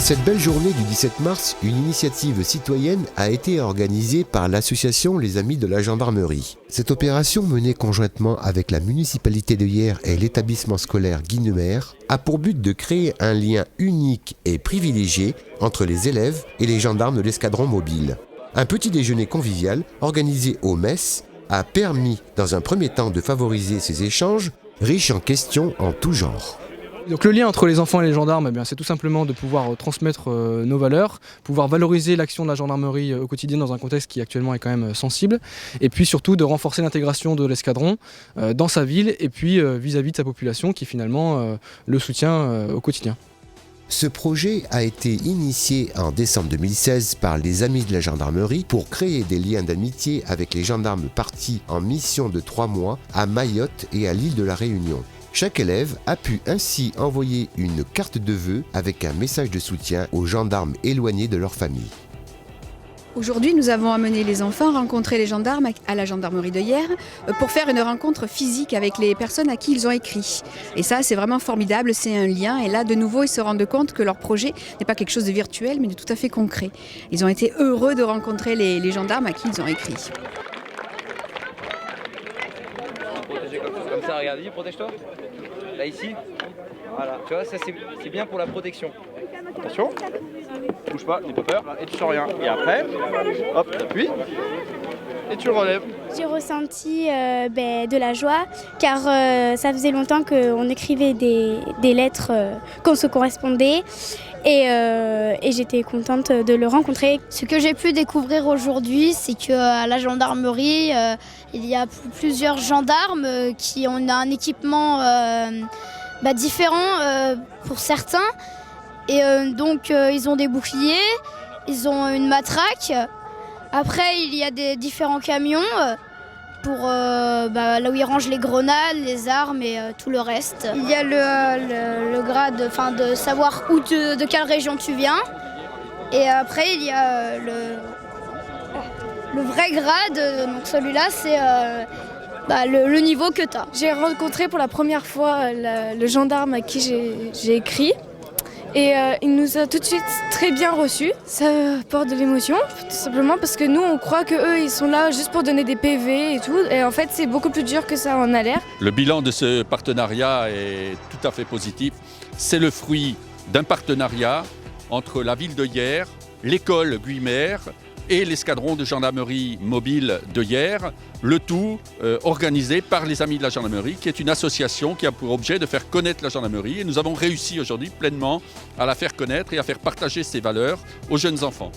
cette belle journée du 17 mars, une initiative citoyenne a été organisée par l'association Les Amis de la Gendarmerie. Cette opération, menée conjointement avec la municipalité de Hyères et l'établissement scolaire Guinemer, a pour but de créer un lien unique et privilégié entre les élèves et les gendarmes de l'escadron mobile. Un petit déjeuner convivial organisé au MES a permis, dans un premier temps, de favoriser ces échanges riches en questions en tout genre. Donc le lien entre les enfants et les gendarmes, c'est tout simplement de pouvoir transmettre nos valeurs, pouvoir valoriser l'action de la gendarmerie au quotidien dans un contexte qui actuellement est quand même sensible, et puis surtout de renforcer l'intégration de l'escadron dans sa ville et puis vis-à-vis de sa population qui finalement le soutient au quotidien. Ce projet a été initié en décembre 2016 par les Amis de la Gendarmerie pour créer des liens d'amitié avec les gendarmes partis en mission de 3 mois à Mayotte et à l'île de la Réunion. Chaque élève a pu ainsi envoyer une carte de vœux avec un message de soutien aux gendarmes éloignés de leur famille. Aujourd'hui, nous avons amené les enfants rencontrer les gendarmes à la gendarmerie de Hyères pour faire une rencontre physique avec les personnes à qui ils ont écrit. Et ça, c'est vraiment formidable, c'est un lien. Et là, de nouveau, ils se rendent compte que leur projet n'est pas quelque chose de virtuel, mais de tout à fait concret. Ils ont été heureux de rencontrer les gendarmes à qui ils ont écrit. Comme ça, regarde, protège-toi. Là, ici. Voilà, tu vois, ça c'est bien pour la protection. Attention, bouge pas, n'aie pas peur, et tu sens rien. Et après, hop, t'appuies, et tu le relèves. J'ai ressenti de la joie, car ça faisait longtemps qu'on écrivait des lettres qu'on se correspondait. Et j'étais contente de le rencontrer. Ce que j'ai pu découvrir aujourd'hui, c'est qu'à la gendarmerie, il y a plusieurs gendarmes qui ont un équipement différent pour certains. Et donc ils ont des boucliers, ils ont une matraque. Après, il y a des différents camions pour là où ils rangent les grenades, les armes et tout le reste. Il y a le grade, de savoir de quelle région tu viens. Et après, il y a le vrai grade, donc celui-là, c'est le niveau que tu as. J'ai rencontré pour la première fois le gendarme à qui j'ai écrit. Et il nous a tout de suite très bien reçus. Ça apporte de l'émotion, tout simplement parce que nous, on croit qu'eux, ils sont là juste pour donner des PV et tout. Et en fait, c'est beaucoup plus dur que ça en a l'air. Le bilan de ce partenariat est tout à fait positif. C'est le fruit d'un partenariat entre la ville de Hyères, l'école Guinemer et l'escadron de gendarmerie mobile de Hyères, le tout organisé par les Amis de la Gendarmerie, qui est une association qui a pour objet de faire connaître la gendarmerie. Et nous avons réussi aujourd'hui pleinement à la faire connaître et à faire partager ses valeurs aux jeunes enfants.